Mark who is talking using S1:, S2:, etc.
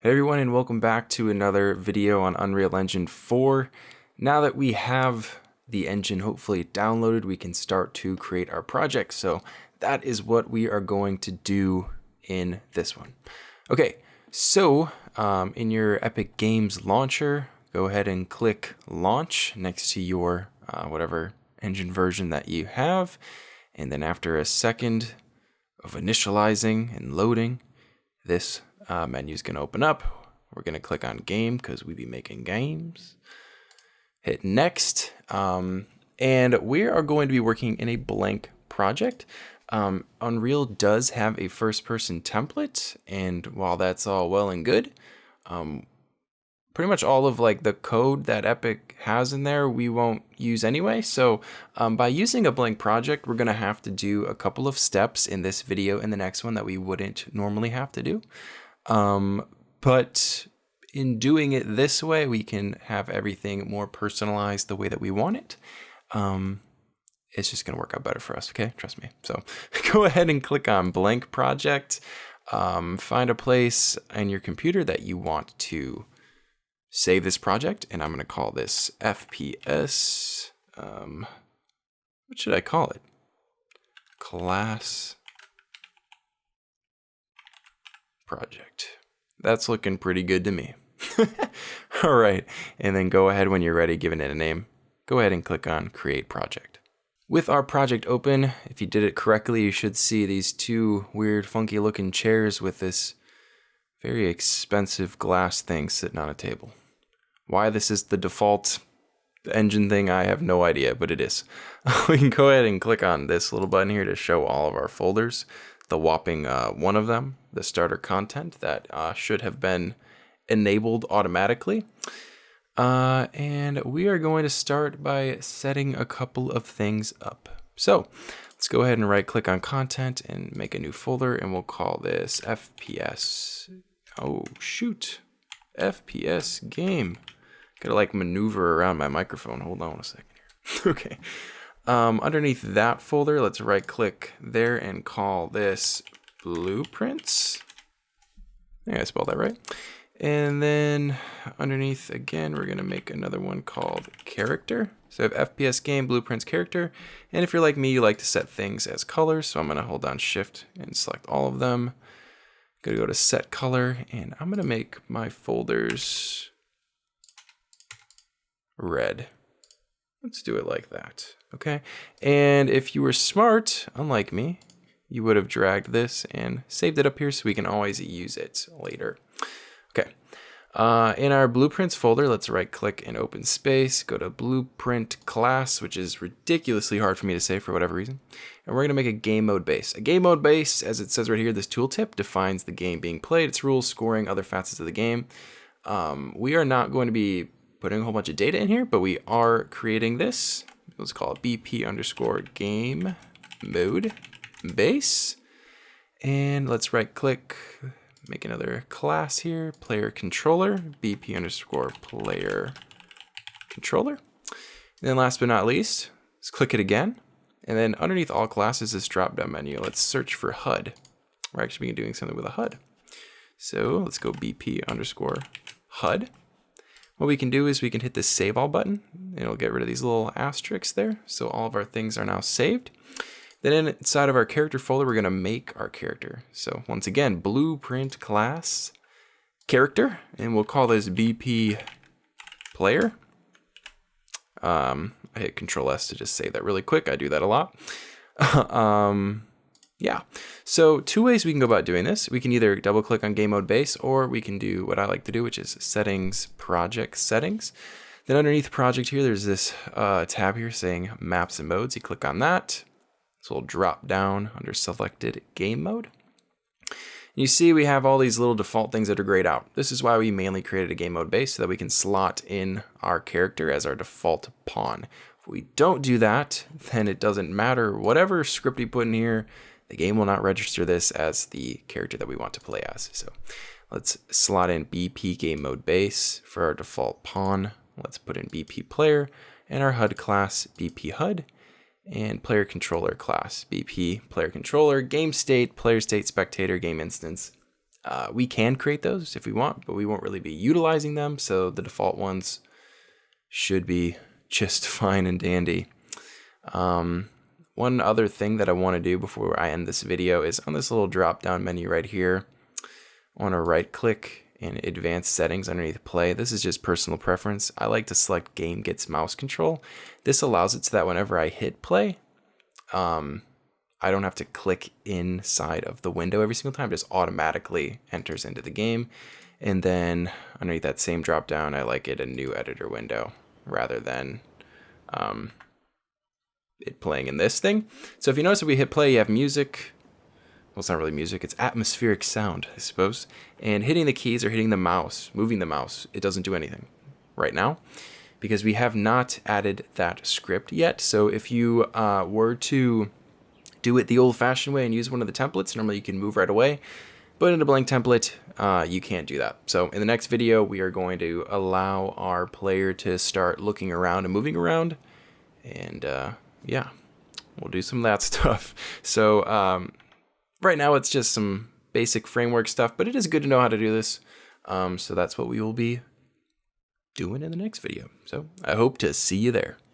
S1: Hey everyone, and welcome back to another video on Unreal Engine 4. Now that we have the engine hopefully downloaded, we can start to create our project. So that is what we are going to do in this one. Okay, so in your Epic Games launcher, go ahead and click Launch next to your whatever engine version that you have. And then after a second of initializing and loading, this menu is going to open up. We're going to click on Game because we be making games. Hit Next. And we are going to be working in a blank project. Unreal does have a first-person template, and while that's all well and good, pretty much all of the code that Epic has in there we won't use anyway. So by using a blank project, we're going to have to do a couple of steps in this video and the next one that we wouldn't normally have to do. But in doing it this way, we can have everything more personalized the way that we want it. It's just going to work out better for us, okay? Trust me. So go ahead and click on Blank Project. Find a place on your computer that you want to save this project, and I'm going to call this FPS. What should I call it? Class project. That's looking pretty good to me. All right, and then go ahead when you're ready, giving it a name. Go ahead and click on Create Project. With our project open, if you did it correctly, you should see these two weird, funky looking chairs with this very expensive glass thing sitting on a table. Why this is the default engine thing, I have no idea, but it is. We can go ahead and click on this little button here to show all of our folders. The whopping one of them, the starter content, that should have been enabled automatically. And we are going to start by setting a couple of things up. So let's go ahead and right click on content and make a new folder, and we'll call this FPS. Oh shoot, FPS game. Gotta maneuver around my microphone. Hold on a second here. Okay. Underneath that folder, let's right click there and call this Blueprints. I think I spelled that right. And then underneath again, we're gonna make another one called Character. So I have FPS game, Blueprints, Character. And if you're like me, you like to set things as colors. So I'm gonna hold down Shift and select all of them. Gonna go to Set Color, and I'm gonna make my folders red. Let's do it like that, okay? And if you were smart, unlike me, you would have dragged this and saved it up here so we can always use it later. Okay, in our Blueprints folder, let's right click and open space, go to Blueprint Class, which is ridiculously hard for me to say for whatever reason. And we're gonna make a game mode base. A game mode base, as it says right here, this tooltip defines the game being played, its rules, scoring, other facets of the game. We are not going to be putting a whole bunch of data in here, but we are creating this. Let's call it BP underscore game mode base. And let's right click, make another class here, player controller, BP underscore player controller. And then last but not least, let's click it again. And then underneath all classes, this drop down menu, let's search for HUD. We're actually doing something with a HUD. So let's go BP underscore HUD. What we can do is we can hit the Save All button, and it'll get rid of these little asterisks there. So all of our things are now saved. Then inside of our character folder, we're gonna make our character. So once again, Blueprint Class Character, and we'll call this BP Player. I hit Control S to just save that really quick. I do that a lot. Yeah, so two ways we can go about doing this. We can either double click on game mode base, or we can do what I like to do, which is settings, project settings. Then underneath project here, there's this tab here saying maps and modes. You click on that. So we'll drop down under selected game mode. You see we have all these little default things that are grayed out. This is why we mainly created a game mode base, so that we can slot in our character as our default pawn. If we don't do that, then it doesn't matter. Whatever script you put in here, the game will not register this as the character that we want to play as. So let's slot in BP game mode base for our default pawn. Let's put in BP player and our HUD class BP HUD, and player controller class BP player controller, game state, player state, spectator, game instance, We can create those if we want, but we won't really be utilizing them. So the default ones should be just fine and dandy. One other thing that I want to do before I end this video is on this little drop down menu right here. I want to right click in advanced settings underneath play. This is just personal preference. I like to select game gets mouse control. This allows it so that whenever I hit play, I don't have to click inside of the window every single time. It just automatically enters into the game. And then underneath that same drop down, I like it a new editor window rather than it playing in this thing. So if you notice, if we hit play, you have music. Well, it's not really music, it's atmospheric sound, I suppose. And hitting the keys or hitting the mouse, moving the mouse, it doesn't do anything right now because we have not added that script yet. So if you were to do it the old-fashioned way and use one of the templates, normally you can move right away. But in a blank template, you can't do that. So in the next video, we are going to allow our player to start looking around and moving around. And yeah, we'll do some of that stuff. So right now it's just some basic framework stuff, but it is good to know how to do this. So that's what we will be doing in the next video. So I hope to see you there.